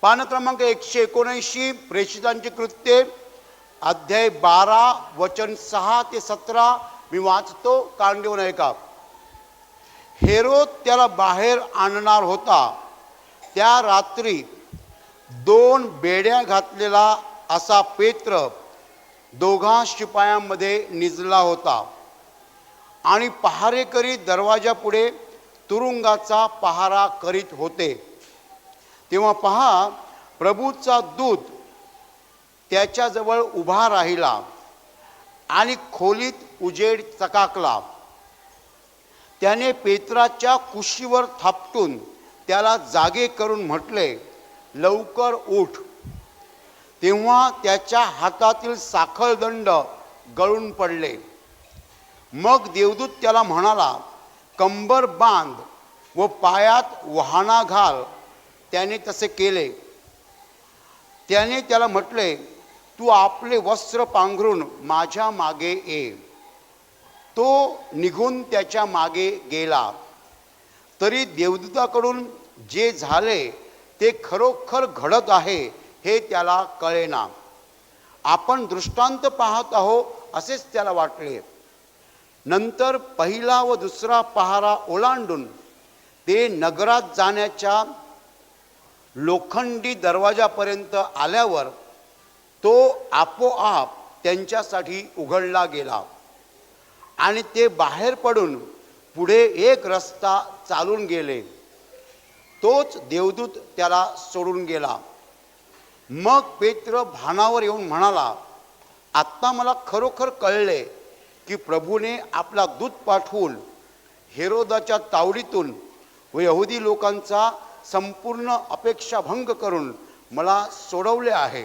पान क्रमांक 179 प्रेषितांची कृत्ये अध्याय 12 वचन 6 ते 17 मी वाचतो. कान देऊन ऐका. हेरोद त्याला बाहेर आणणार होता. त्या रात्री 2 बेड्या घातलेला असा पेत्र दोघा शिपायांमध्ये निजला होता आणि पहारेकरी दरवाजापुढे तुरुंगाचा पहारा करीत होते. तेव्हा पहा, प्रभूचा दूत त्याच्याजवळ उभा राहिला आणि खोलीत उजेड चकाकला. त्याने पेत्राच्या कुशीवर थापटून त्याला जागे करून म्हटले, लवकर उठ. तेव्हा त्याच्या हातातील साखळदंड गळून पडले. मग देवदूत त्याला म्हणाला, कंबर बांध व पायात वहाणा घाल. त्याने तसे केले. त्याने त्याला म्हटले, तू आपले वस्त्र पांघरून माझ्या मागे ये. तो निघून त्याच्या मागे गेला. तरी देवदूताकडून जे झाले ते खरोखर घडत आहे हे त्याला कळेना. आपण दृष्टांत पाहत आहो असेच त्याला वाटले. नंतर पहिला व दुसरा पहारा ओलांडून ते नगरात जाण्याच्या लोखंडी दरवाजापर्यंत आल्यावर तो आपोआप त्यांच्यासाठी उघडला गेला आणि ते बाहेर पडून पुढे एक रस्ता चालून गेले. तोच देवदूत त्याला सोडून गेला. मग पेत्र भानावर येऊन म्हणाला, आत्ता मला खरोखर कळले की प्रभूने आपला दूत पाठवून हेरोदाच्या तावडीतून व यहुदी लोकांचा संपूर्ण अपेक्षाभंग करून मला सोडवले आहे.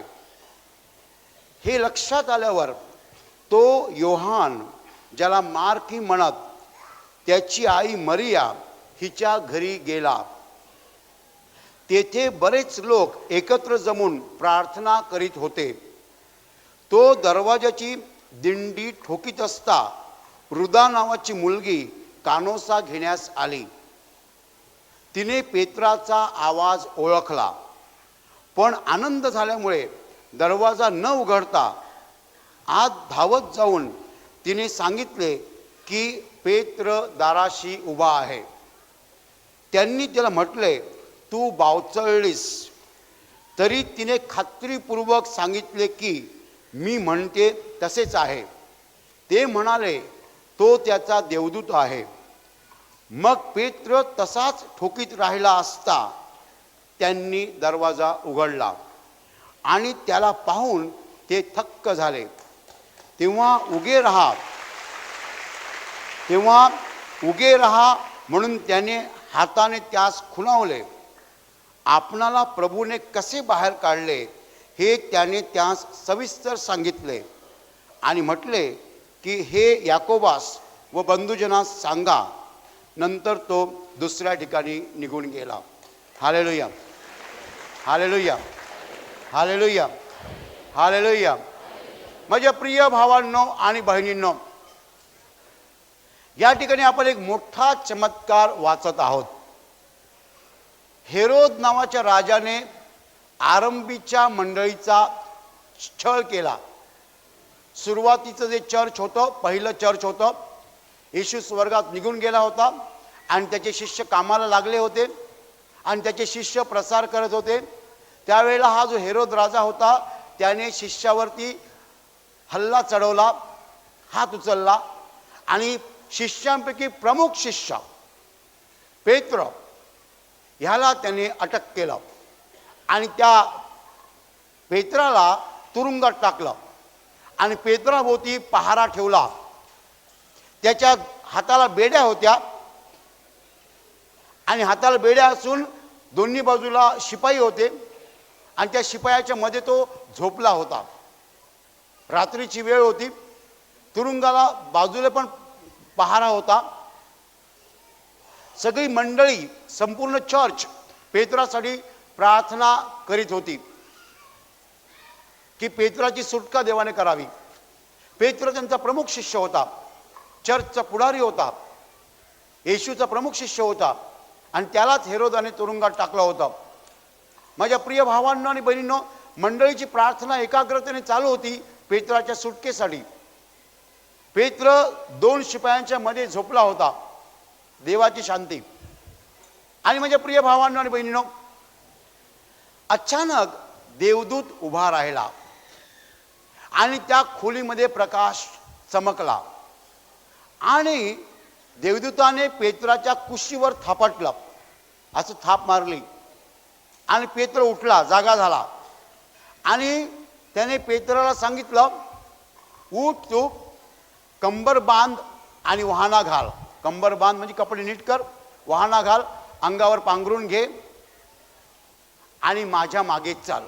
हे लक्षात आल्यावर तो योहान, ज्याला मार्की म्हणत, त्याची आई मरिया हिच्या घरी गेला. तेथे बरेच लोक एकत्र जमून प्रार्थना करीत होते. तो दरवाजाची दिंडी ठोकीत असता रुदा नावाची मुलगी कानोसा घेण्यास आली. तिने पेत्राचा आवाज ओळखला, पण आनंद झाल्यामुळे दरवाजा न उघडता आत धावत जाऊन तिने सांगितले की पेत्र दाराशी उभा आहे. त्यांनी तिला म्हटले, तू बावचळलीस. तरी तिने खात्रीपूर्वक सांगितले की मी म्हणते तसेच आहे. ते म्हणाले, तो त्याचा देवदूत आहे. मग पेत्र तसाच ठोकीत राहिला असता त्यांनी दरवाजा उघडला आणि त्याला पाहून ते थक्क झाले. तेव्हा उगे रहा म्हणून त्याने हाताने त्यास खुणावले. आपणाला प्रभूने कसे बाहेर काढले हे त्याने त्यास सविस्तर सांगितले आणि म्हटले की हे याकोबास व बंधुजनास सांगा. नंतर तो दुसऱ्या ठिकाणी निघून गेला. Hallelujah, hallelujah, hallelujah, hallelujah. माझ्या प्रिय भावांनो आणि बहिणींनो, या ठिकाणी आपण एक मोठा चमत्कार वाचत आहोत. हेरोद नावाच्या राजाने आरंभीच्या मंडळीचा छळ केला. सुरुवातीचं जे चर्च होतं, पहिलं चर्च होतं, येशू स्वर्गात निघून गेला होता आणि त्याचे शिष्य कामाला लागले होते आणि त्याचे शिष्य प्रसार करत होते. त्यावेळेला हा जो हेरोद राजा होता त्याने शिष्यावरती हल्ला चढवला, हात उचलला आणि शिष्यांपैकी प्रमुख शिष्य पेत्र ह्याला त्याने अटक केलं आणि त्या पेत्राला तुरुंगात टाकलं आणि पेत्राभोवती पहारा ठेवला. त्याच्या हाताला बेड्या होत्या आणि हाताला बेड्या असून दोन्ही बाजूला शिपाई होते आणि त्या शिपायाच्या मध्ये तो झोपला होता. रात्रीची वेळ होती. तुरुंगाला बाजूला पण पहारा होता. सगळी मंडळी, संपूर्ण चर्च पेत्रासाठी प्रार्थना करीत होती की पेत्राची सुटका देवाने करावी. पेत्र त्यांचा प्रमुख शिष्य होता, चर्चचा पुढारी होता, येशूचा प्रमुख शिष्य होता आणि त्यालाच हेरोदाने तुरुंगात टाकलं होतं. माझ्या प्रिय भावांनो आणि बहिणींनो, मंडळीची प्रार्थना एकाग्रतेने चालू होती पेत्राच्या सुटकेसाठी. पेत्र 2 शिपायांच्या मध्ये झोपला होता. देवाची शांती. आणि माझ्या प्रिय भावांनो आणि बहिणींनो, अचानक देवदूत उभा राहिला आणि त्या खोलीमध्ये प्रकाश चमकला आणि देवदूताने पेत्राच्या कुशीवर थापटलं, असं थाप मारली आणि पेत्र उठला, जागा झाला. आणि त्याने पेत्राला सांगितलं, उठ, तू कंबर बांध आणि वहाणा घाल. कंबर बांध म्हणजे कपडे नीट कर, वहाणा घाल, अंगावर पांघरून घे आणि माझ्या मागे चाल.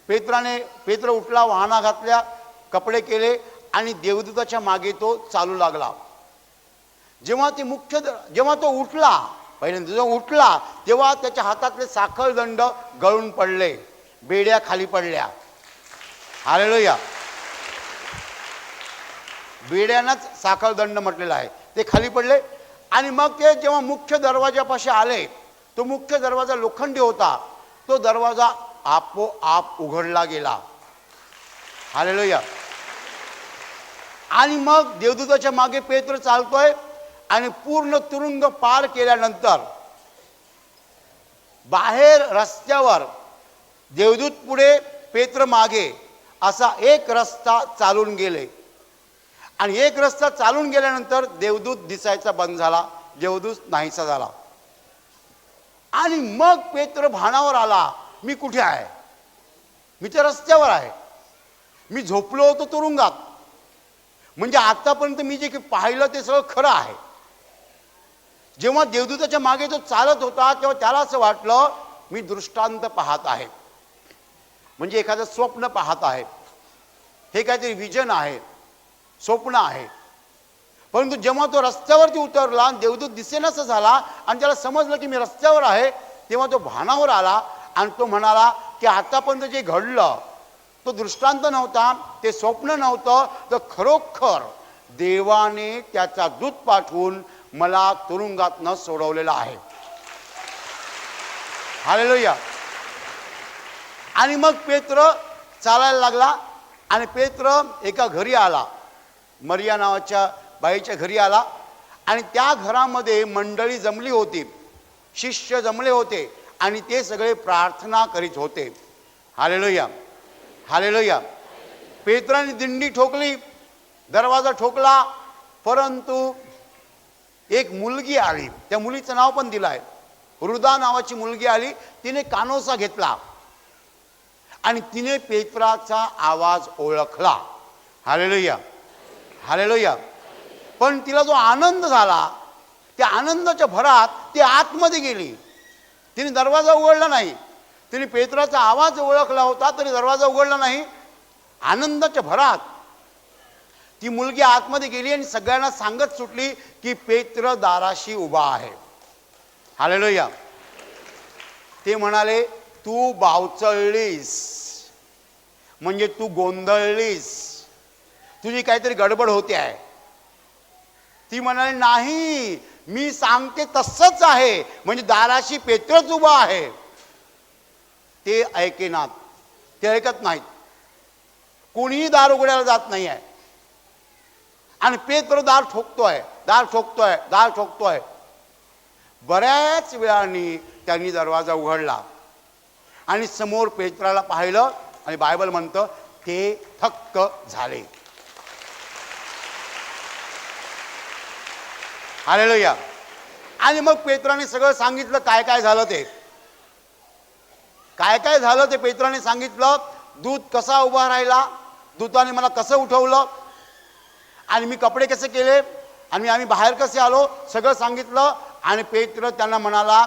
पेत्र उठला, वहाणा घातल्या, कपडे केले आणि देवदूताच्या मागे तो चालू लागला. जेव्हा तो उठला, पहिल्यांदा जेव्हा उठला तेव्हा त्याच्या हातातले साखळदंड गळून पडले, बेड्या खाली पडल्या. हालेलुया. बेड्यांनाच साखळदंड म्हटलेला आहे, ते खाली पडले. आणि मग ते जेव्हा मुख्य दरवाजापाशी आले, तो मुख्य दरवाजा लोखंडी होता, तो दरवाजा आपोआप उघडला गेला. हालेलुया. आणि मग देवदूताच्या मागे पेत्र चालतोय आणि पूर्ण तुरुंग पार केल्यानंतर बाहेर रस्त्यावर देवदूत पुढे, पेत्र मागे, असा एक रस्ता चालून गेले. आणि एक रस्ता चालून गेल्यानंतर देवदूत दिसायचा बंद झाला, देवदूत नाहीसा झाला. आणि मग पेत्र भानावर आला, मी कुठे आहे? मी त्या रस्त्यावर आहे, मी झोपलो होतो तुरुंगात. म्हणजे आतापर्यंत मी जे पाहिलं ते सगळं खरं आहे. जेव्हा देवदूताच्या मागे तो चालत होता तेव्हा त्याला असं वाटलं, मी दृष्टांत पाहत आहे, म्हणजे एखादं स्वप्न पाहत आहे, हे काहीतरी विजन आहे, स्वप्न आहे. परंतु जेव्हा तो रस्त्यावरती उतरला, देवदूत दिसेनासा झाला आणि त्याला समजलं की मी रस्त्यावर आहे, तेव्हा तो भानावर आला आणि तो म्हणाला की आतापर्यंत जे घडलं तो दृष्टांत नव्हता, ते स्वप्न नव्हतं, तर खरोखर देवाने त्याचा दूत पाठवून मला तुरुंगातनं सोडवलेला आहे. हालेलुया. आणि मग पेत्र चालायला लागला आणि पेत्र एका घरी आला, मरिया नावाच्या बाईच्या घरी आला. आणि त्या घरामध्ये मंडळी जमली होती, शिष्य जमले होते आणि ते सगळे प्रार्थना करीत होते. हालेलुया. हालेलुया. पेत्राने दिंडी ठोकली, दरवाजा ठोकला, परंतु एक मुलगी आली, त्या मुलीचं नाव पण दिलं आहे, रुदा नावाची मुलगी आली. तिने कानोसा घेतला आणि तिने पेत्राचा आवाज ओळखला. हालेलुया. हालेलुया. पण तिला जो आनंद झाला, त्या आनंदाच्या भरात ती आतमध्ये गेली. तिने दरवाजा उघडला नाही. तिने पेत्राचा आवाज ओळखला होता तरी दरवाजा उघडला नाही. आनंदाच्या भरात ती मुलगी आतमध्ये गेली आणि सगळ्यांना सांगत सुटली की पेत्र दाराशी उभा आहे. हालेलुया. ते म्हणाले, तू बावचळलीस, म्हणजे तू गोंधळलीस, तुझी काहीतरी गडबड होते आहे. ती म्हणाली, नाही, मी सांगते तसंच आहे, म्हणजे दाराशी पेत्रच उभा आहे. ते ऐकेनात, ते ऐकत नाहीत, कोणीही दार उघडायला जात नाही आहे. आणि पेत्र दार ठोकतोय, दार ठोकतोय, दार ठोकतोय. बऱ्याच वेळाने त्यांनी दरवाजा उघडला आणि समोर पेत्राला पाहिलं आणि बायबल म्हणतं ते थक्क झाले. हालेलुया. आणि मग पेत्राने सगळं सांगितलं काय काय झालं ते. काय काय झालं ते पेत्राने सांगितलं. दूत कसा उभा राहिला, दूताने मला कसं उठवलं आणि मी कपडे कसे केले आणि आम्ही बाहेर कसे आलो, सगळं सांगितलं. आणि पेत्र त्यांना म्हणाला,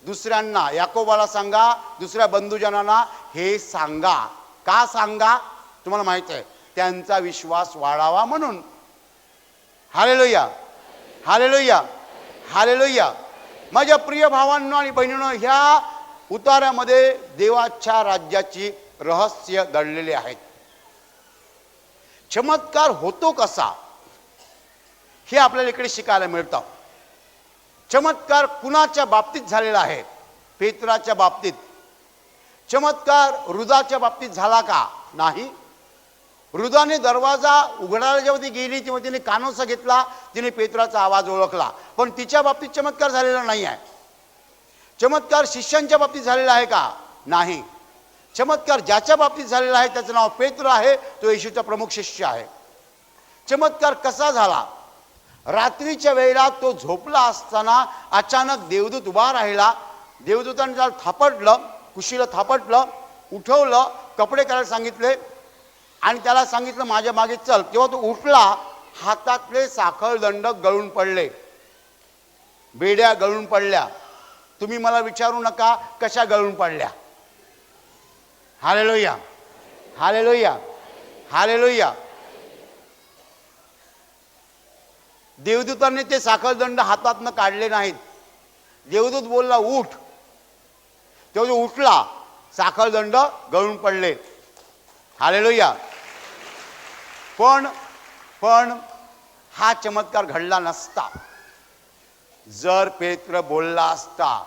दुसऱ्यांना, याकोबाला सांगा, दुसऱ्या बंधुजनांना हे सांगा. का सांगा? तुम्हाला माहिती आहे, त्यांचा विश्वास वाढावा म्हणून. हालेलुया. हालेलुया. हालेलुया. माझ्या प्रिय भावांनो आणि बहिणींनो, ह्या उतार्यामध्ये देवाच्या राज्याची रहस्य दडलेले आहेत. चमत्कार होतो कसा हे आपल्याला इकडे शिकायला मिळतं. चमत्कार कुणाच्या बाबतीत झालेला आहे? पेत्राच्या बाबतीत. चमत्कार रुदाच्या बाबतीत झाला का? नाही. रुदाने दरवाजा उघडायला जेव्हा ती गेली तेव्हा तिने कानोसा घेतला, तिने पेत्राचा आवाज ओळखला, पण तिच्या बाबतीत चमत्कार झालेला नाही आहे. चमत्कार शिष्यांच्या बाबतीत झालेला आहे का? नाही. चमत्कार ज्याच्या बाबतीत झालेला आहे त्याचं नाव पेत्र आहे, तो येशूचा प्रमुख शिष्य आहे. चमत्कार कसा झाला? रात्रीच्या वेळेला तो झोपला असताना अचानक देवदूत उभा राहिला. देवदूताने त्याला थापटलं, कुशीला थापटलं, उठवलं, कपडे करायला सांगितले आणि त्याला सांगितलं माझ्या मागे चल. तेव्हा तो उठला, हातातले साखळदंड गळून पडले, बेड्या गळून पडल्या. तुम्ही मला विचारू नका कशा गळून पडल्या. Hallelujah, hallelujah, hallelujah. देवदूतांनी ते साखळदंड हातातनं काढले नाहीत. देवदूत बोलला उठ, तेव्हा तो उठला, साखळदंड गळून पडले. हालेलुया. पण हा चमत्कार घडला नसता जर पेत्र बोलला असता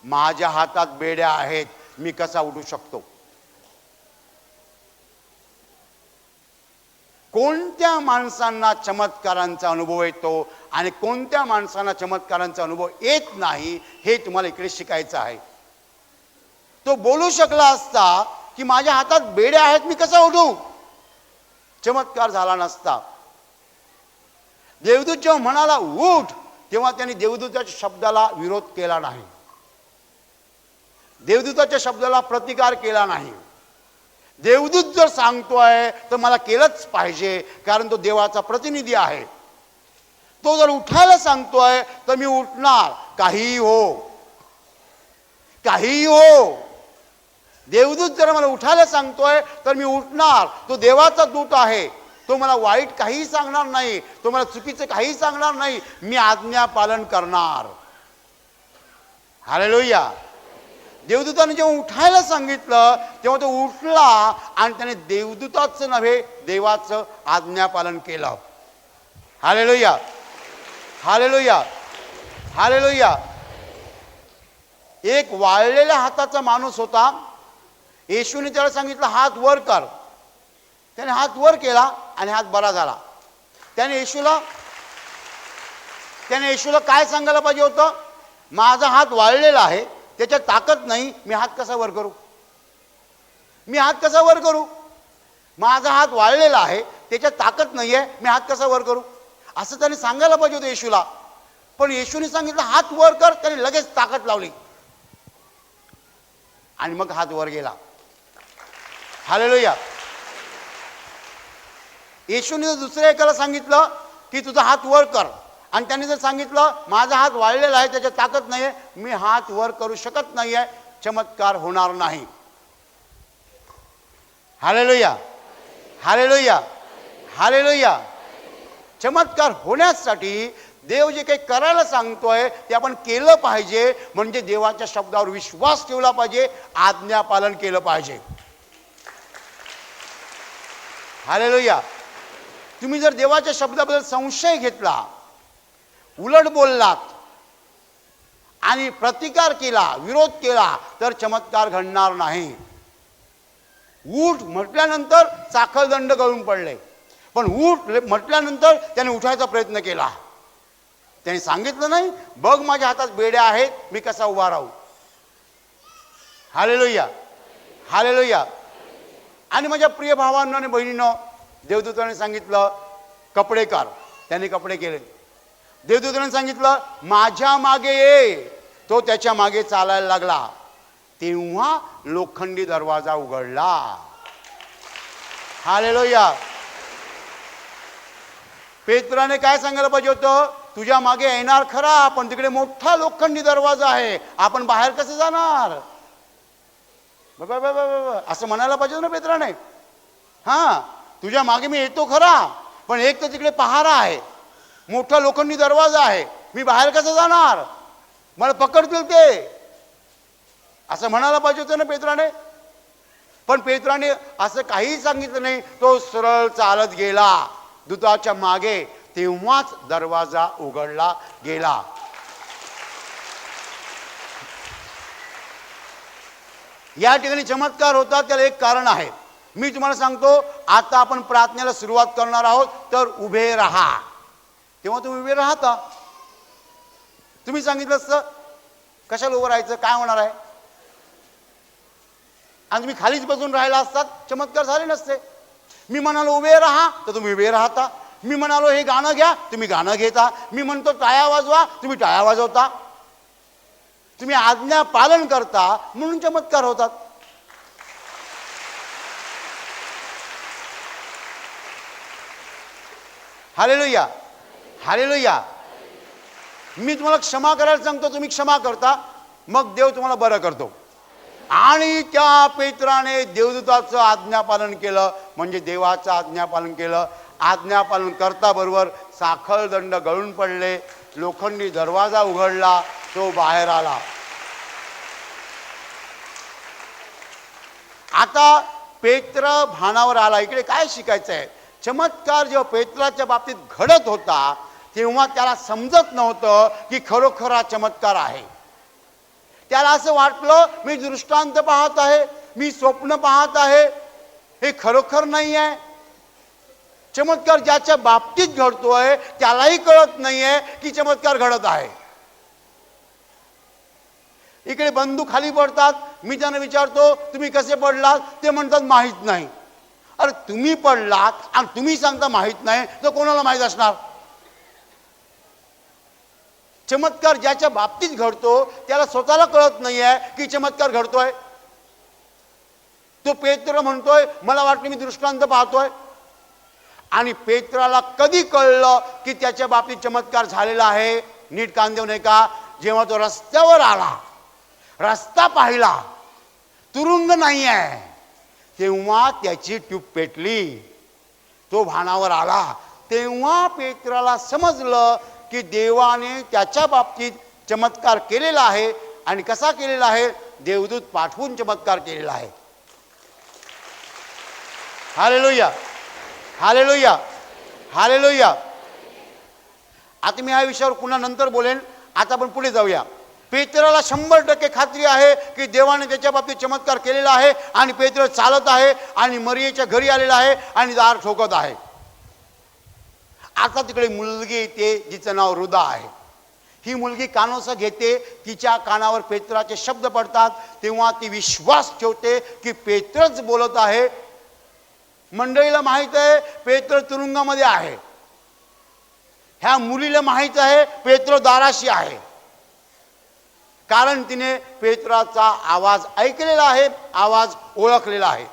माझ्या हातात बेड्या आहेत, मी कसा उठू शकतो. कोणत्या माणसांना चमत्कारांचा अनुभव येतो आणि कोणत्या माणसांना चमत्कारांचा अनुभव येत नाही, हे तुम्हाला इकडे शिकायचं आहे. तो बोलू शकला असता की माझ्या हातात बेड्या आहेत, मी कसा उठू, चमत्कार झाला नसता. देवदूत जेव्हा म्हणाला उठ, तेव्हा त्यांनी देवदूताच्या शब्दाला विरोध केला नाही, देवदूताच्या शब्दाला प्रतिकार केला नाही. देवदूत जर सांगतोय तर मला केलंच पाहिजे, कारण तो देवाचा प्रतिनिधी आहे. तो जर उठायला सांगतोय तर मी उठणार, काहीही हो, काहीही हो. देवदूत जर मला उठायला सांगतोय तर मी उठणार. तो देवाचा दूत आहे, तो मला वाईट काही सांगणार नाही, तो मला चुकीचं काही सांगणार नाही, मी आज्ञा पालन करणार. हालेलुया. देवदूताने जेव्हा उठायला सांगितलं तेव्हा तो उठला आणि त्याने देवदूताचं नव्हे देवाचं आज्ञापालन केलं. Hallelujah, hallelujah, hallelujah. एक वाळलेल्या हाताचा माणूस होता. येशूने त्याला सांगितलं हात वर कर. त्याने हात वर केला आणि हात बरा झाला. त्याने येशूला काय सांगायला पाहिजे होतं? माझा हात वाळलेला आहे, त्याच्यात ताकद नाही, मी हात कसा वर करू, मी हात कसा वर करू. माझा हात वाळलेला आहे, त्याच्यात ताकद नाही आहे, मी हात कसा वर करू, असं त्याने सांगायला पाहिजे होतं येशूला. पण येशूने सांगितलं हात वर कर. त्याने लगेच ताकद लावली आणि मग हात वर गेला. हालेलुया. येशूने जर दुसऱ्या एकाला सांगितलं की तुझा हात वर कर आणि त्याने जर सांगितलं माझा हात वाळलेला आहे, त्याच्यात ताकद नाही आहे, मी हात वर करू शकत नाही आहे, चमत्कार होणार नाही. Hallelujah, hallelujah, hallelujah. चमत्कार होण्यासाठी देव जे काही करायला सांगतोय ते आपण केलं पाहिजे. म्हणजे देवाच्या शब्दावर विश्वास ठेवला पाहिजे, आज्ञा पालन केलं पाहिजे. हालेलुया. तुम्ही जर देवाच्या शब्दाबद्दल संशय घेतला, उलट बोललात आणि प्रतिकार केला, विरोध केला, तर चमत्कार घडणार नाही. उठ म्हटल्यानंतर साखळदंड गळून पडले, पण उठ म्हटल्यानंतर त्याने उठायचा प्रयत्न केला. त्याने सांगितलं नाही बघ माझ्या हातात बेड्या आहेत, मी कसा उभा राहू. Hallelujah, hallelujah. आणि माझ्या प्रिय भावांनो आणि बहिणींनो, देवदूताने सांगितलं कपडे कर. त्याने कपडे केले. देवदूताने सांगितलं माझ्या मागे ये. तो त्याच्या मागे चालायला लागला. तेव्हा लोखंडी दरवाजा उघडला. हालेलुया. पेत्राने काय सांगायला पाहिजे होतं? तुझ्या मागे येणार खरा, पण तिकडे मोठा लोखंडी दरवाजा आहे, आपण बाहेर कसे जाणार? असं म्हणायला पाहिजे ना पेत्राने. हा, तुझ्या मागे मी येतो खरा, पण एक तर तिकडे पहारा आहे, मोठा लोखंडी दरवाजा आहे, मी बाहेर कसं जाणार, मला पकडतील ते, असं म्हणायला पाहिजे होतं ना पेत्राने. पण पेत्राने असं काही सांगितलं नाही. तो सरळ चालत गेला दूताच्या मागे. तेव्हाच दरवाजा उघडला गेला. या ठिकाणी चमत्कार होतात त्याला एक कारण आहे. मी तुम्हाला सांगतो, आता आपण प्रार्थनेला सुरुवात करणार आहोत, तर उभे राहा. तेव्हा तुम्ही उभे राहता. तुम्ही सांगितलं असतं कशाला उभं राहायचं, काय होणार आहे, आणि तुम्ही खालीच बसून राहिला असतात, चमत्कार झाले नसते. मी म्हणालो उभे राहा, तर तुम्ही उभे राहता. मी म्हणालो हे गाणं घ्या, तुम्ही गाणं घेता. मी म्हणतो टाळ्या वाजवा, तुम्ही टाळ्या वाजवता. तुम्ही आज्ञा पालन करता म्हणून चमत्कार होतात. Hallelujah, hallelujah. मी तुम्हाला क्षमा करायला सांगतो, तुम्ही क्षमा करता, मग देव तुम्हाला बरं करतो. आणि त्या पेत्राने देवदूताचं आज्ञापालन केलं, म्हणजे देवाचं आज्ञापालन केलं. आज्ञापालन करता बरोबर साखळ दंड गळून पडले, लोखंडी दरवाजा उघडला, तो बाहेर आला. आता पेत्र भानावर आला. इकडे काय शिकायचं आहे, चमत्कार जेव्हा पेत्राच्या बाबतीत घडत होता तेव्हा त्याला समजत नव्हतं की खरोखर हा चमत्कार आहे. त्याला असं वाटलं मी दृष्टांत पाहत आहे, मी स्वप्न पाहत आहे, हे खरोखर नाही आहे. चमत्कार ज्याच्या बाबतीत घडतोय त्यालाही कळत नाहीये की चमत्कार घडत आहे. इकडे बंधू खाली पडतात, मी त्यांना विचारतो तुम्ही कसे पडलात, ते म्हणतात माहीत नाही. अरे तुम्ही पडलात आणि तुम्ही सांगता माहीत नाही, तर कोणाला माहीत असणार. चमत्कार ज्याच्या बाबतीत घडतो त्याला स्वतःला कळत नाहीये की चमत्कार घडतोय. तो पेत्र म्हणतोय मला वाटलं मी दृष्टांत पाहतोय. आणि पेत्राला कधी कळलं की त्याच्या बाबतीत चमत्कार झालेला आहे, नीट कान देऊ नये का, जेव्हा तो रस्त्यावर आला, रस्ता पाहिला, तुरुंग नाही आहे, तेव्हा त्याची ट्यूब पेटली. तो भानावर आला. तेव्हा पेत्राला समजलं की देवाने त्याच्या बाबतीत चमत्कार केलेला आहे. आणि कसा केलेला आहे, देवदूत पाठवून चमत्कार केलेला आहे. Hallelujah, hallelujah, hallelujah. आता मी या विषयावर पुन्हा नंतर बोलेन. आता आपण पुढे जाऊया. पेत्राला 100% खात्री आहे की देवाने त्याच्या बाबतीत चमत्कार केलेला आहे. आणि पेत्र चालत आहे आणि मरियेच्या घरी आलेला आहे आणि दार ठोकत आहे. आता तिकडे मुलगी येते जिचं नाव रुदा आहे. ही मुलगी कानोसा घेते, तिच्या कानावर पेत्राचे शब्द पडतात. तेव्हा ती विश्वास ठेवते की पेत्रच बोलत आहे. मंडळीला माहित आहे पेत्र तुरुंगामध्ये आहे. ह्या मुलीला माहित आहे पेत्र दाराशी आहे, कारण तिने पेत्राचा आवाज ऐकलेला आहे, आवाज ओळखलेला आहे.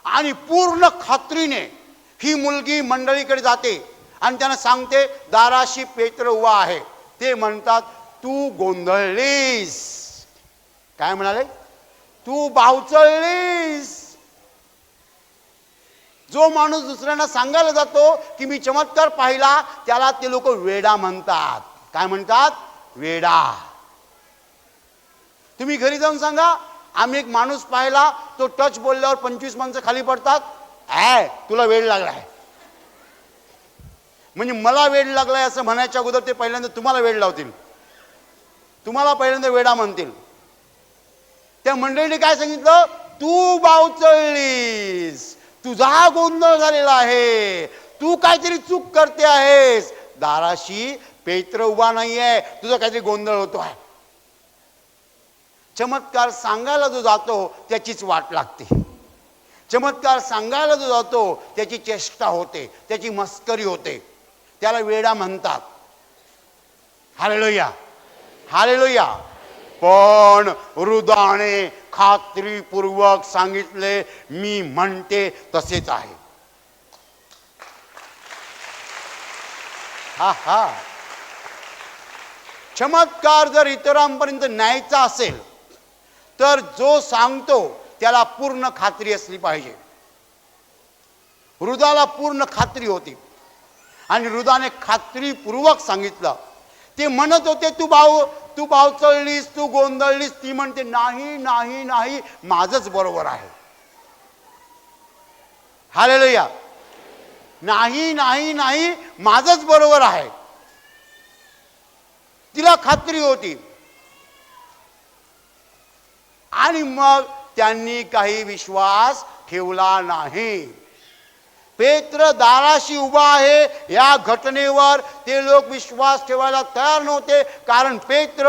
आणि पूर्ण खात्रीने ही मुलगी मंडळीकडे जाते आणि त्यांना सांगते दाराशी पेत्र उभा आहे. ते म्हणतात तू गोंधळलीस. काय म्हणाले, तू बावचळलीस. जो माणूस दुसऱ्यांना सांगायला जातो की मी चमत्कार पाहिला, त्याला ते लोक वेडा म्हणतात. काय म्हणतात, वेडा. तुम्ही घरी जाऊन सांगा आम्ही एक माणूस पाहिला, तो टच बोलल्यावर 25 माणसं खाली पडतात. तुला वेड लागलाय. म्हणजे मला वेड लागलाय असं म्हणायच्या अगोदर ते पहिल्यांदा तुम्हाला वेड लावतील, तुम्हाला पहिल्यांदा वेडा म्हणतील. त्या मंडळीने काय सांगितलं, तू बावचळलीस, तुझा गोंधळ झालेला आहे, तू काहीतरी चूक करते आहेस. दाराशी पेत्र उभा नाहीये, तुझा काहीतरी गोंधळ होतो आहे. चमत्कार सांगायला जो जातो त्याचीच वाट लागते. चमत्कार सांगायला जो जातो त्याची चेष्टा होते, त्याची मस्करी होते, त्याला वेडा म्हणतात. Hallelujah, hallelujah. पण रुदाने खात्रीपूर्वक सांगितले मी म्हणते तसेच आहे. हा हा. चमत्कार जर इतरांपर्यंत न्यायचा असेल तर जो सांगतो त्याला पूर्ण खात्री असली पाहिजे. रुदाला पूर्ण खात्री होती आणि रुदाने खात्रीपूर्वक सांगितलं. ते म्हणत होते तू बावचळलीस, तू गोंधळलीस. ती म्हणते नाही नाही नाही, माझंच बरोबर आहे. हालेलुया. नाही नाही नाही, माझंच बरोबर आहे. तिला खात्री होती. आणि मग त्यांनी काही विश्वास ठेवला नाही. पेत्र दाराशी उभा आहे, या घटनेवर ते लोक विश्वास ठेवायला तयार नव्हते. कारण पेत्र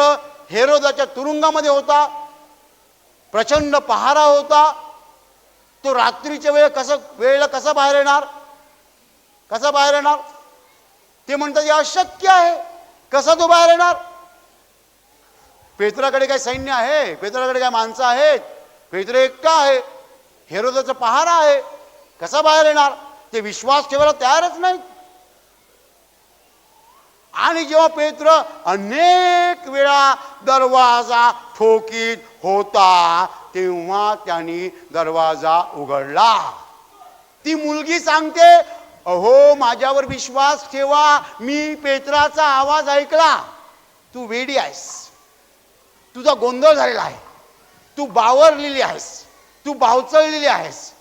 हेरोदाच्या तुरुंगामध्ये होता, प्रचंड पहारा होता. तो रात्रीच्या वेळेला कसा बाहेर येणार? कसा बाहेर येणार? ते म्हणतात हे अशक्य आहे. कसा तो बाहेर येणार? पेत्राकडे काय सैन्य आहे? पेत्राकडे काय माणसं आहेत? पेत्र एकटा आहे, हेरोदाचा पहारा आहे, कसा बाहेर येणार? ते विश्वास ठेवायला तयारच नाही. आणि जेव्हा पेत्र अनेक वेळा दरवाजा ठोकीत होता, तेव्हा त्यांनी दरवाजा उघडला. ती मुलगी सांगते, अहो माझ्यावर विश्वास ठेवा, मी पेत्राचा आवाज ऐकला. तू वेडी आहेस, तुझा गोंधळ झालेला आहे, तू बावरलेली आहेस, तू बावचळलेली आहेस.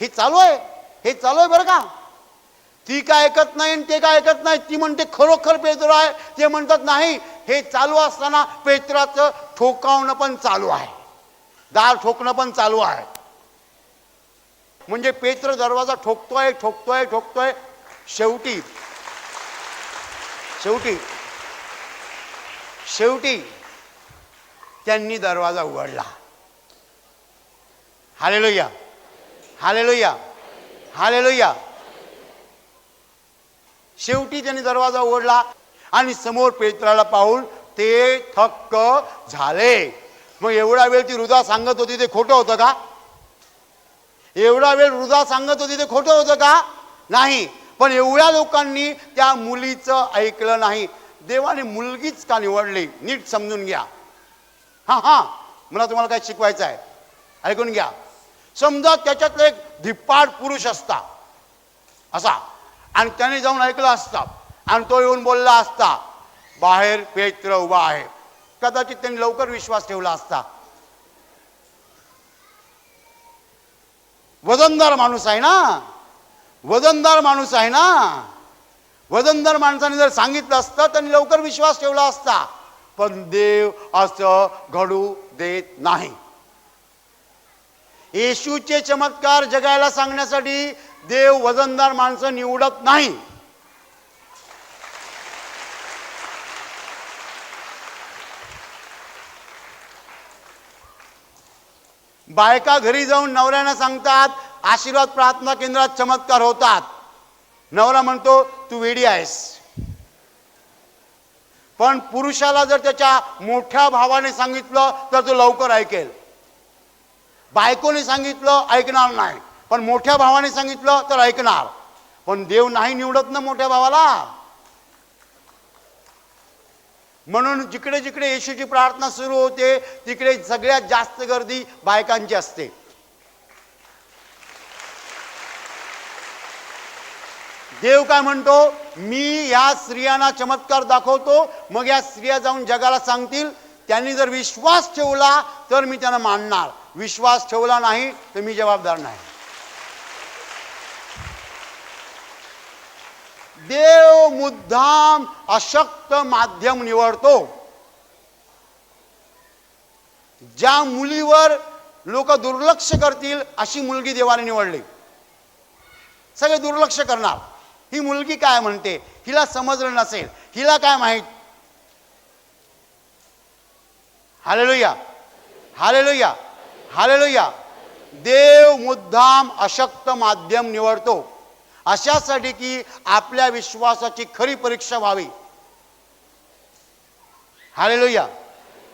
हे चालू आहे, हे चालू आहे बरं का. ती काय ऐकत नाही आणि ते काय ऐकत नाही. ती म्हणते खरोखर पेत्र आहे, ते म्हणतात नाही. हे चालू असताना पेत्राचं ठोकावणं पण चालू आहे, दार ठोकणं पण चालू आहे. म्हणजे पेत्र दरवाजा ठोकतोय ठोकतोय ठोकतोय. शेवटी शेवटी शेवटी त्यांनी दरवाजा उघडला. Hallelujah, hallelujah, hallelujah. शेवटी त्यांनी दरवाजा उघडला आणि समोर पेत्राला पाहून ते थक्क झाले. मग एवढा वेळ ती हृदय सांगत होती ते खोटं होतं का? एवढा वेळ हृदय सांगत होती ते खोटं होतं का? नाही. पण एवढ्या लोकांनी त्या मुलीचं ऐकलं नाही. देवाने मुलगीच का निवडली? नीट समजून घ्या. मला तुम्हाला काय शिकवायचं आहे, ऐकून घ्या. समजा त्याच्यातलं एक धिप्पाड पुरुष असता असा, आणि त्याने जाऊन ऐकलं असता आणि तो येऊन बोलला असता, बाहेर पेत्र उभा आहे, कदाचित त्यांनी लवकर विश्वास ठेवला असता. वजनदार माणूस आहे ना, वजनदार माणूस आहे ना. वजनदार माणसाने जर सांगितलं असतं त्यांनी लवकर विश्वास ठेवला असता. पण देव असं घडू देत नाही. येशूचे चमत्कार जगायला सांगण्यासाठी देव वजनदार माणसं निवडत नाही. बायका घरी जाऊन नवऱ्यांना सांगतात, आशीर्वाद प्रार्थना केंद्रात चमत्कार होतात. नवरा म्हणतो तू वेडी आहेस. पण पुरुषाला जर त्याच्या मोठ्या भावाने सांगितलं तर तो लवकर ऐकेल. बायकोने सांगितलं ऐकणार नाही, पण मोठ्या भावाने सांगितलं तर ऐकणार. पण देव नाही निवडत ना मोठ्या भावाला. म्हणून जिकडे जिकडे येशूची प्रार्थना सुरू होते तिकडे सगळ्यात जास्त गर्दी बायकांची असते. देव काय म्हणतो, मी या स्त्रियांना चमत्कार दाखवतो, मग या स्त्रिया जाऊन जगाला सांगतील. त्यांनी जर विश्वास ठेवला तर मी त्यांना मानणार, विश्वास ठेवला नाही तर मी जबाबदार नाही. देव मुद्दाम अशक्त माध्यम निवडतो. ज्या मुलीवर लोक दुर्लक्ष करतील अशी मुलगी देवाने निवडली. सगळे दुर्लक्ष करणार. ही मुलगी काय म्हणते, हिला समजलं नसेल, हिला काय माहित. Hallelujah, hallelujah, hallelujah. देव मुद्दाम अशक्त माध्यम निवडतो अशासाठी की आपल्या विश्वासाची खरी परीक्षा व्हावी. Hallelujah,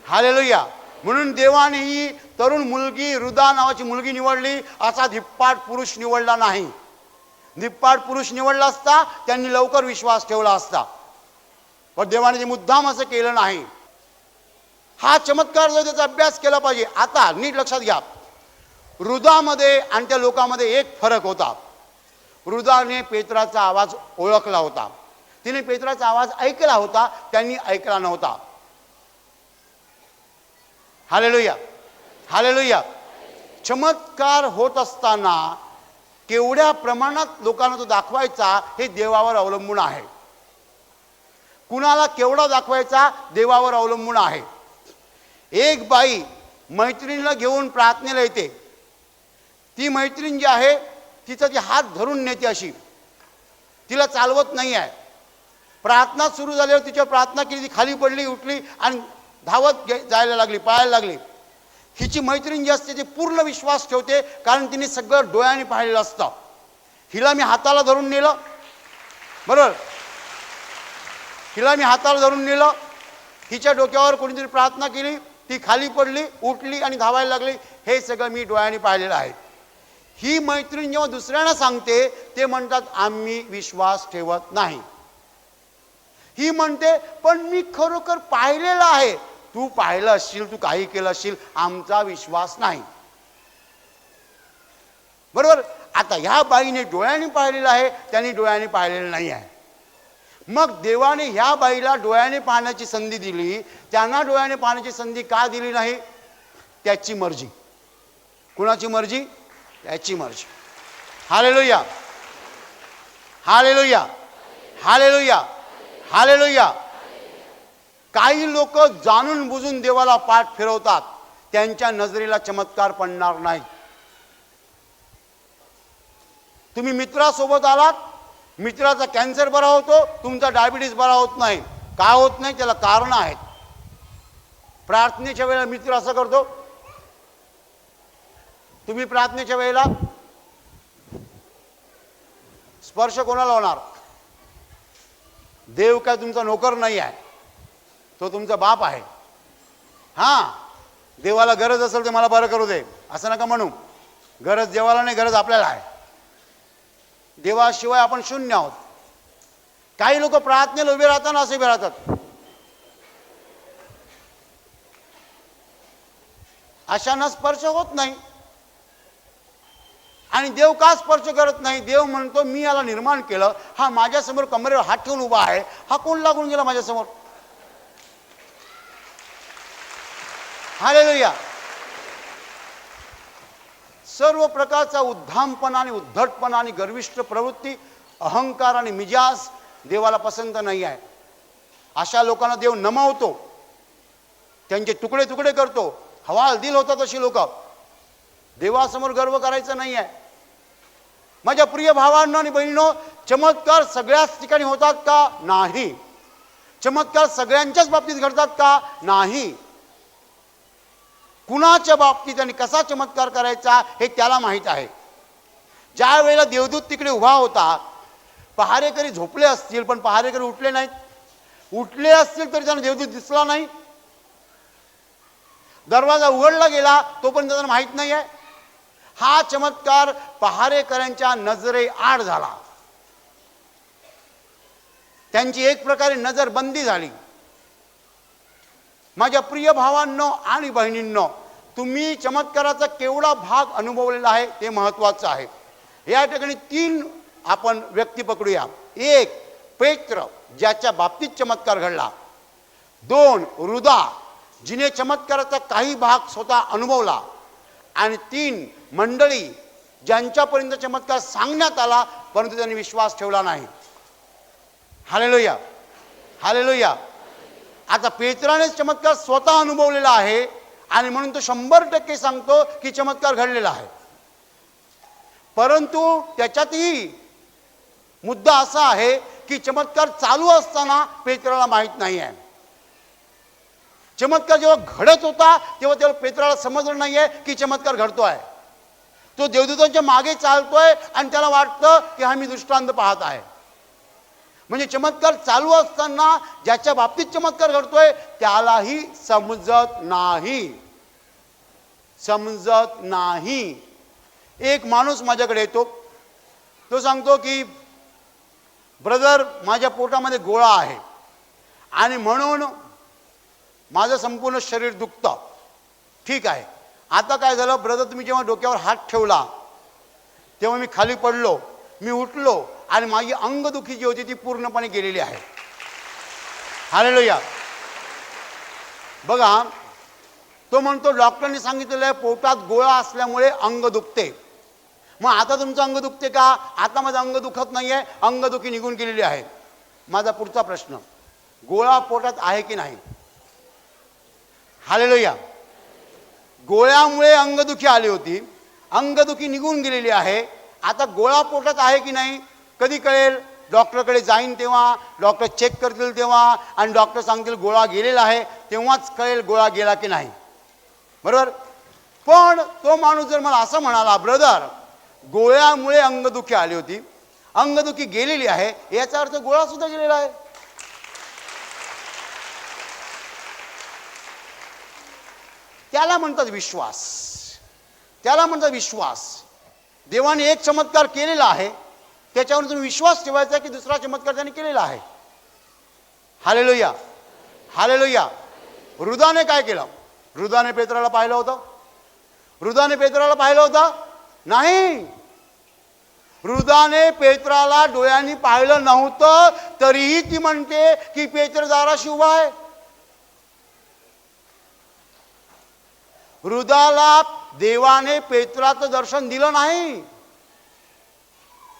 hallelujah. म्हणून देवाने ही तरुण मुलगी, रुदा नावाची मुलगी निवडली. असा धिप्पाड पुरुष निवडला नाही. धिप्पाड पुरुष निवडला असता त्यांनी लवकर विश्वास ठेवला असता. पण देवाने ते मुद्दाम असं केलं नाही. हा चमत्कार जो त्याचा अभ्यास केला पाहिजे. आता नीट लक्षात घ्या, रुदामध्ये आणि त्या लोकांमध्ये एक फरक होता. रुदाने पेत्राचा आवाज ओळखला होता, तिने पेत्राचा आवाज ऐकला होता, त्यांनी ऐकला नव्हता. Hallelujah, hallelujah. चमत्कार होत असताना केवढ्या प्रमाणात लोकांना तो दाखवायचा हे देवावर अवलंबून आहे. कुणाला केवढा दाखवायचा देवावर अवलंबून आहे. एक बाई मैत्रिणीला घेऊन प्रार्थनेला येते, ती मैत्रीण जी आहे तिचा ती हात धरून नेते, अशी तिला चालवत नाही आहे. प्रार्थना सुरू झाल्यावर तिच्यावर प्रार्थना केली, ती खाली पडली, उठली आणि धावत जायला लागली, पळायला लागली. हिची मैत्रीण जी असते ती पूर्ण विश्वास ठेवते, कारण तिने सगळं डोळ्याने पाहिलेलं असतं. हिला मी हाताला धरून नेलं, बरोबर, हिला मी हाताला धरून नेलं, हिच्या डोक्यावर कोणीतरी प्रार्थना केली, ती खाली पडली, उठली आणि धावायला लागली. हे सगळं मी डोळ्याने पाहिलेलं आहे. ही मैत्रीण जेव्हा दुसऱ्यांना सांगते ते म्हणतात आम्ही विश्वास ठेवत नाही. ही म्हणते पण मी खरोखर पाहिलेलं आहे. तू पाहिलं असशील, तू काही केलं असशील, आमचा विश्वास नाही. बरोबर. आता ह्या बाईने डोळ्याने पाहिलेलं आहे, त्यांनी डोळ्याने पाहिलेलं नाही आहे. मग देवाने ह्या बाईला डोळ्याने पाहण्याची संधी दिली, त्यांना डोळ्याने पाहण्याची संधी का दिली नाही? त्याची मर्जी. कुणाची मर्जी? त्याची मर्जी. Hallelujah, hallelujah, hallelujah, hallelujah. काही लोक जाणून बुजून देवाला पाठ फिरवतात, त्यांच्या नजरेला चमत्कार पडणार नाही. तुम्ही मित्रासोबत आलात, मित्राचा कॅन्सर बरा होतो, तुमचा डायबिटीस बरा होत नाही. का होत नाही? त्याला कारण आहेत. प्रार्थनेच्या वेळेला मित्र असं करतो, तुम्ही प्रार्थनेच्या वेळेला स्पर्श कोणाला होणार? देव काय तुमचा नोकर नाही आहे, तो तुमचा बाप आहे. हां, देवाला गरज असेल ते मला बरं करू दे असं नका म्हणू. गरज देवाला नाही, गरज आपल्याला आहे. देवाशिवाय आपण शून्य आहोत. काही लोक प्रार्थनेला उभे राहताना असे उभे राहतात, अशांना स्पर्श होत नाही. आणि देव का स्पर्श करत नाही? देव म्हणतो मी याला निर्माण केलं, हा माझ्यासमोर कमरेवर हात ठेवून उभा आहे, हा कोण लागून गेला माझ्यासमोर? हालेलुया. सर्व प्रकारचा उद्धामपणा आणि उद्धटपणा आणि गर्विष्ठ प्रवृत्ती, अहंकार आणि मिजाज देवाला पसंत नाही आहे. अशा लोकांना देव नमवतो, त्यांचे तुकडे तुकडे करतो. हवाल दिल होतात अशी लोक. देवासमोर गर्व करायचा नाही आहे. माझ्या प्रिय भावांनो आणि बहिणींनो, चमत्कार सगळ्याच ठिकाणी होतात का? नाही. चमत्कार सगळ्यांच्याच बाबतीत घडतात का? नाही. कुणाच्या बाबतीत आणि कसा चमत्कार करायचा हे त्याला माहीत आहे. ज्या वेळेला देवदूत तिकडे उभा होता, पहारेकरी झोपले असतील पण पहारेकरी उठले नाहीत. उठले असतील तरी त्यांना देवदूत दिसला नाही. दरवाजा उघडला गेला तोपर्यंत त्यांना माहीत नाही आहे. हा चमत्कार पहारेकऱ्यांच्या नजरे आड झाला. त्यांची एक प्रकारे नजरबंदी झाली. माझ्या प्रिय भावांनो आणि बहिणींनो, तुम्ही चमत्काराचा केवढा भाग अनुभवलेला आहे ते महत्त्वाचं आहे. या ठिकाणी 3 आपण व्यक्ती पकडूया. 1 पेत्र, ज्याच्या बाबतीत चमत्कार घडला. 2 रुदा, जिने चमत्काराचा काही भाग स्वतः अनुभवला. आणि 3 मंडळी, ज्यांच्यापर्यंत चमत्कार सांगण्यात आला परंतु त्यांनी विश्वास ठेवला नाही. Hallelujah, hallelujah. आता पेत्राने चमत्कार स्वतः अनुभवलेला आहे आणि म्हणून तो 100% सांगतो की चमत्कार घडलेला आहे. परंतु त्याच्यातही मुद्दा असा आहे की चमत्कार चालू असताना पेत्राला माहीत नाही आहे. चमत्कार जेव्हा घडत होता तेव्हा त्याला पेत्राला समजलं नाही आहे की चमत्कार घडतोय. तो देवदूतांच्या मागे चालतोय आणि त्याला वाटतं की हा मी दृष्टांत पाहत आहे. म्हणजे चमत्कार चालू असताना ज्याच्या बाबतीत चमत्कार घडतोय त्यालाही समजत नाही, समजत नाही. एक माणूस माझ्याकडे येतो, तो सांगतो की ब्रदर, माझ्या पोटामध्ये गोळा आहे आणि म्हणून माझं संपूर्ण शरीर दुखतं. ठीक आहे, आता काय झालं ब्रदर? तुम्ही जेव्हा डोक्यावर हात ठेवला तेव्हा मी खाली पडलो, मी उठलो आणि माझी अंगदुखी जी होती ती पूर्णपणे गेलेली आहे. हालेलुया. बघा, तो म्हणतो डॉक्टरने सांगितलेलं आहे पोटात गोळा असल्यामुळे अंग दुखते. मग आता तुमचं अंग दुखते का? आता माझं अंग दुखत नाही आहे, अंगदुखी निघून गेलेली आहे. माझा पुढचा प्रश्न, गोळा पोटात आहे की नाही? हालेलुया. गोळ्यामुळे अंगदुखी आली होती, अंगदुखी निघून गेलेली आहे. आता गोळा पोटात आहे की नाही कधी कळेल? डॉक्टरकडे जाईन तेव्हा, डॉक्टर चेक करतील तेव्हा, आणि डॉक्टर सांगतील गोळा गेलेला आहे, तेव्हाच कळेल गोळा गेला की नाही. बरोबर. पण तो माणूस जर मला असं म्हणाला, ब्रदर गोळ्यामुळे अंगदुखी आली होती, अंगदुखी गेलेली आहे, याचा अर्थ गोळा सुद्धा गेलेला आहे. त्याला म्हणतात विश्वास. त्याला म्हणतात विश्वास. देवाने एक चमत्कार केलेला आहे, त्याच्यावर तुम्ही विश्वास ठेवायचा की दुसरा चमत्कार त्याने केलेला आहे. Hallelujah, hallelujah. रुदाने काय केलं? रुदाने पेत्राला पाहिलं होतं? रुदाने पेत्राला पाहिलं होतं? नाही. रुदाने पेत्राला डोळ्यांनी पाहिलं नव्हतं, तरीही ती म्हणते की पेत्र दाराशी उभा आहे. रुदाला देवाने पेत्राचं दर्शन दिलं नाही.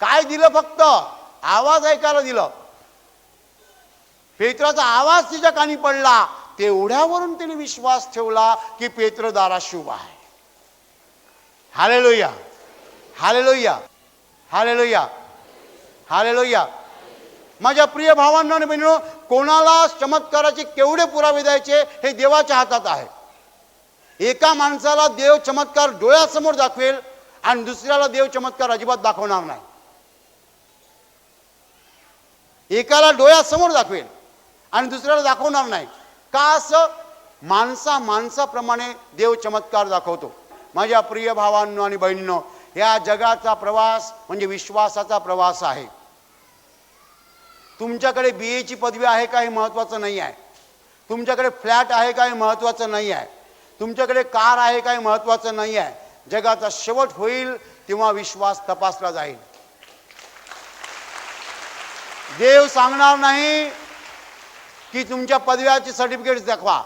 काय दिलं? फक्त आवाज ऐकायला दिलं. पेत्राचा आवाज तिच्या कानी पडला, तेवढ्यावरून तिने विश्वास ठेवला की पेत्र दाराशी उभा आहे. Hallelujah, hallelujah, hallelujah, hallelujah. माझ्या प्रिय भावांनो आणि बहिणींनो, कोणाला चमत्काराचे केवढे पुरावे द्यायचे हे देवाच्या हातात आहे. एका माणसाला देव चमत्कार डोळ्यासमोर दाखवेल आणि दुसऱ्याला देव चमत्कार अजिबात दाखवणार नाही. एकाला डोळ्यासमोर दाखवेल आणि दुसऱ्याला दाखवणार नाही. का असं? माणसाप्रमाणे देव चमत्कार दाखवतो. माझ्या प्रिय भावांनो आणि बहिणींनो, या जगाचा प्रवास म्हणजे विश्वासाचा प्रवास आहे. तुमच्याकडे BA ची पदवी आहे का हे महत्त्वाचं नाही आहे. तुमच्याकडे फ्लॅट आहे का हे महत्त्वाचं नाही आहे. तुमच्याकडे कार आहे का हे महत्त्वाचं नाही आहे. जगाचा शेवट होईल तेव्हा विश्वास तपासला जाईल. देव सांगणार नाही की तुमच्या पदव्याचे सर्टिफिकेट्स दाखवा.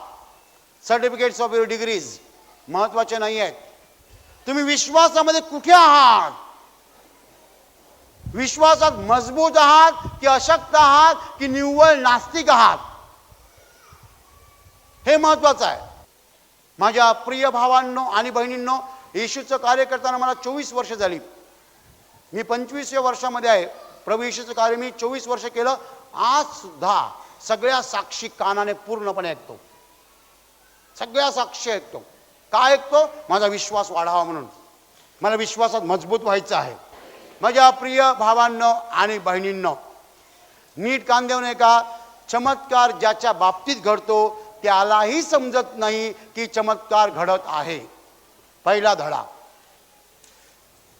सर्टिफिकेट्स ऑफ युअर डिग्रीज महत्त्वाचे नाही आहेत. तुम्ही विश्वासामध्ये कुठे आहात? विश्वासात मजबूत आहात की अशक्त आहात की निव्वळ नास्तिक आहात? हे महत्त्वाचं आहे. माझ्या प्रिय भावांनो आणि बहिणींनो, येशूचं कार्य करताना मला 24 वर्ष झाली. मी 25व्या वर्षामध्ये आहे. प्रभू येशूचं कार्य मी 24 वर्ष केलं. आज सुद्धा सगळ्या साक्षी कानाने पूर्णपणे ऐकतो. सगळ्या साक्षी ऐकतो. का ऐकतो? माझा विश्वास वाढावा म्हणून. मला विश्वासात मजबूत व्हायचं आहे. माझ्या प्रिय भावांनो आणि बहिणींनो, नीट कान देऊन ऐका. चमत्कार ज्याच्या बाबतीत घडतो त्यालाही समजत नाही की चमत्कार घडत आहे. पहिला धडा.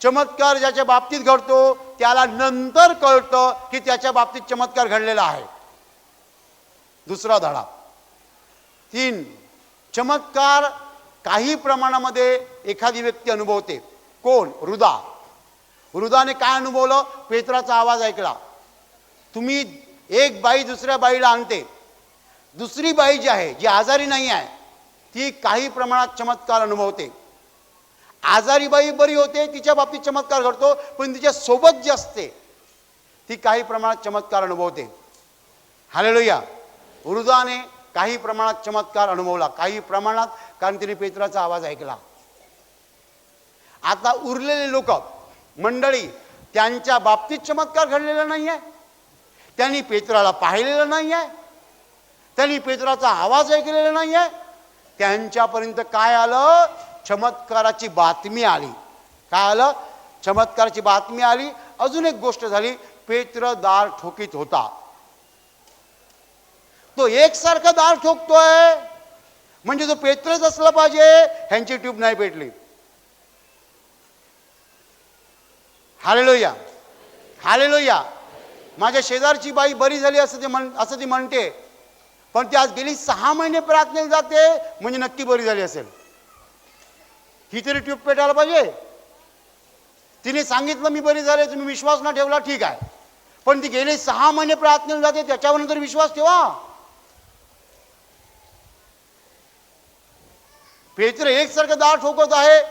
चमत्कार ज्याच्या बाबतीत घडतो त्याला नंतर कळतं की त्याच्या बाबतीत चमत्कार घडलेला आहे. दुसरा धडा. 3. चमत्कार काही प्रमाणामध्ये एखादी व्यक्ती अनुभवते. कोण? रुदा. रुदाने काय अनुभवलं? पेत्राचा आवाज ऐकला. तुम्ही एक बाई दुसऱ्या बाईला आणते. दुसरी बाई जी आहे, जी आजारी नाही आहे, ती काही प्रमाणात चमत्कार अनुभवते. आजारी बाई बरी होते, तिच्या बाबतीत चमत्कार घडतो, पण तिच्या सोबत जी असते ती काही प्रमाणात चमत्कार अनुभवते. हालेलुया. रुदाने काही प्रमाणात चमत्कार अनुभवला. काही प्रमाणात, कारण तिने पेत्राचा आवाज ऐकला. आता उरलेले लोक मंडळी, त्यांच्या बाबतीत चमत्कार घडलेला नाही आहे. त्यांनी पेत्राला पाहिलेलं नाही आहे. त्यांनी पेत्राचा आवाज ऐकलेला नाही आहे. त्यांच्यापर्यंत काय आलं? चमत्काराची बातमी आली. काय आलं? चमत्काराची बातमी आली. अजून एक गोष्ट झाली. पेत्र दार ठोकीत होता. तो एकसारखा दार ठोकतोय म्हणजे तो पेत्रच असला पाहिजे. ह्यांची ट्यूब नाही पेटली. Hallelujah, hallelujah. माझ्या शेजारची बाई बरी झाली असं ती म्हणते, पण ती आज गेली 6 महिने प्रार्थनेला जाते म्हणजे नक्की बरी झाली असेल. ही तरी ट्यूब पेटायला पाहिजे. तिने सांगितलं मी बरी झाले, तुम्ही विश्वास न ठेवला ठीक आहे, पण ती गेली 6 महिने प्रार्थनेला जाते, त्याच्यावर नंतर विश्वास ठेवा. पेत्र एकसारखं दार ठोकत आहे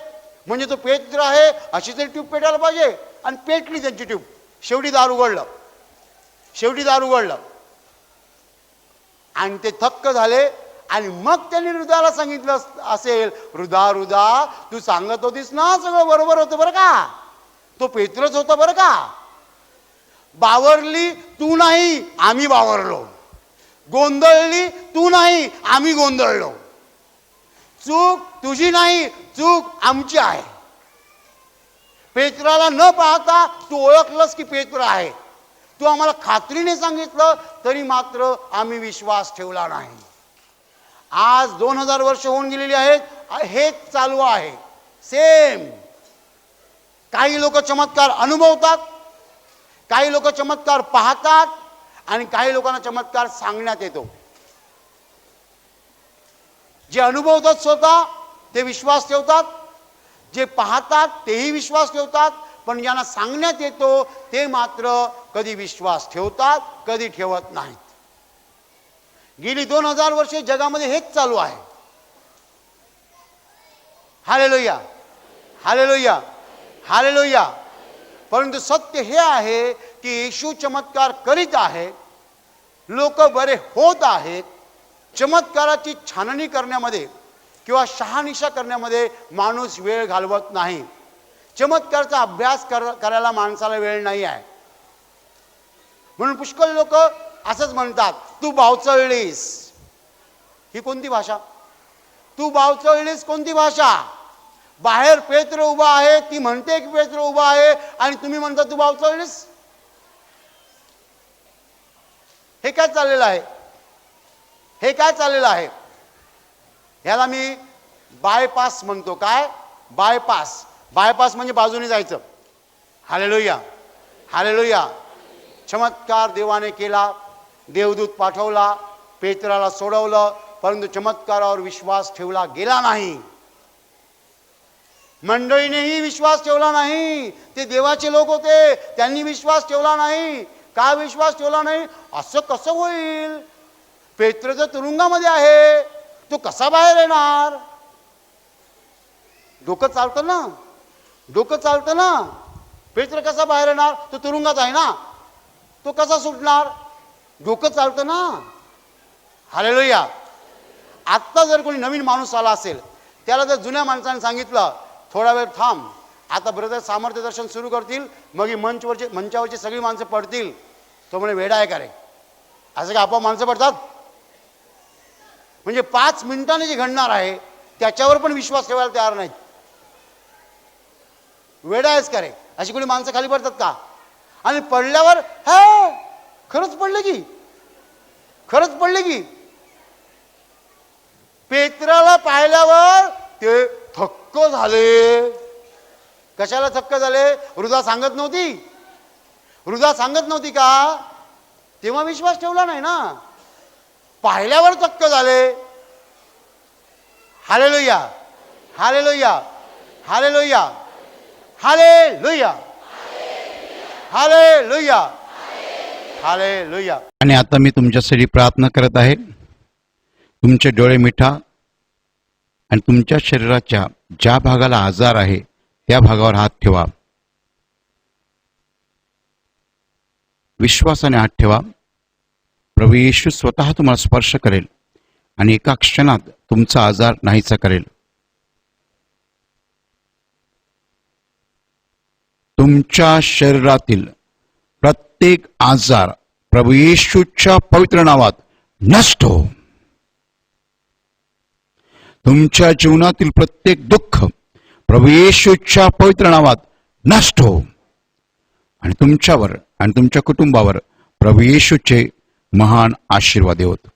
म्हणजे तो पेत्र आहे अशी तरी ट्यूब पेटायला पाहिजे. आणि पेटली त्यांची ट्यूब. शेवटी दार उघडलं. शेवटी दार उघडलं आणि ते थक्क झाले आणि मग त्यांनी हृदयाला सांगितलं असेल, हृदा तू सांगत होतीस ना सगळं बरोबर होतं बरं का, तो पेत्रच होता बरं का, बावरली तू नाही आम्ही बावरलो, गोंधळली तू नाही आम्ही गोंधळलो, चूक तुझी नाही चूक आमची आहे. पेत्राला न पाहता तू ओळखलंस की पेत्र आहे, तू आम्हाला खात्रीने सांगितलं तरी मात्र आम्ही विश्वास ठेवला नाही. आज 2000 वर्ष होऊन गेलेली आहेत, हेच चालू आहे सेम. काही लोक चमत्कार अनुभवतात, काही लोक चमत्कार पाहतात आणि काही लोकांना चमत्कार सांगण्यात येतो. जे अनुभवतात स्वतः ते विश्वास ठेवतात, जे पाहतात तेही विश्वास ठेवतात, पण ज्यांना सांगण्यात येतो ते मात्र कधी विश्वास ठेवतात कधी ठेवत नाहीत. गेली 2000 वर्षे जगामध्ये हेच चालू आहे. Hallelujah hallelujah hallelujah. परंतु सत्य हे आहे की येशू चमत्कार करीत आहे, लोक बरे होत आहेत. चमत्काराची छाननी करण्यामध्ये किंवा शहानिशा करण्यामध्ये माणूस वेळ घालवत नाही. चमत्काराचा अभ्यास करायला माणसाला वेळ नाही आहे. म्हणून पुष्कळ लोक असंच म्हणतात, तू बावचळलीस. ही कोणती भाषा? तू बावचळलीस कोणती भाषा? बाहेर पेत्र उभा आहे, ती म्हणते की पेत्र उभा आहे आणि तुम्ही म्हणता तू बावचळलीस. हे काय चाललेलं आहे? हे काय चाललेलं आहे? ह्याला मी बायपास म्हणतो. काय बायपास? बायपास म्हणजे बाजूने जायचं. Hallelujah hallelujah. चमत्कार देवाने केला, देवदूत पाठवला, पेत्राला सोडवलं, परंतु चमत्कारावर विश्वास ठेवला गेला नाही. मंडळीनेही विश्वास ठेवला नाही. ते देवाचे लोक होते, त्यांनी विश्वास ठेवला नाही. का विश्वास ठेवला नाही? असं कसं होईल? पेत्र तर तुरुंगामध्ये आहे, तो कसा बाहेर येणार? डोकं चालतं ना, डोकं चालतं ना. पेत्र कसा बाहेर येणार? तो तुरुंगात आहे ना, तो कसा सुटणार? डोकं चालतं ना. हालेलुया. आत्ता जर कोणी नवीन माणूस आला असेल, त्याला जर जुन्या माणसाने सांगितलं थोडा वेळ थांब, आता ब्रदर सामर्थ्य दर्शन सुरू करतील, मग मंचावरची सगळी माणसं पडतील, तो म्हणे वेडा आहे का रे? असं का आपोआप माणसं पडतात? म्हणजे 5 मिनिटांनी जे घडणार आहे त्याच्यावर पण विश्वास ठेवायला तयार नाहीत. वेडा आहेस का रे? अशी कोणी माणसं खाली पडतात का? आणि पडल्यावर हा खरंच पडले की, खरंच पडले की. पेत्राला पाहिल्यावर ते थक्क झाले. कशाला थक्क झाले? हृदा सांगत नव्हती? हृदा सांगत नव्हती का? तेव्हा विश्वास ठेवला नाही ना, पाहिल्यावर थक्क झाले. Hallelujah hallelujah hallelujah hallelujah hallelujah hallelujah. आणि आता मी तुमच्यासाठी प्रार्थना करत आहे. तुमचे डोळे मिठा आणि तुमच्या शरीराच्या ज्या भागाला आजार आहे त्या भागावर हात ठेवा. विश्वासाने हात ठेवा. प्रभू येशू स्वतः तुम्हाला स्पर्श करेल आणि एका क्षणात तुमचा आजार नाहीसा करेल. तुमच्या शरीरातील प्रत्येक आजार प्रभू येशूच्या पवित्र नावात नष्ट हो. तुमच्या जीवनातील प्रत्येक दुःख प्रभू येशूच्या पवित्र नावात नष्ट हो. आणि तुमच्यावर आणि तुमच्या कुटुंबावर प्रभू येशूचे महान आशीर्वाद होत.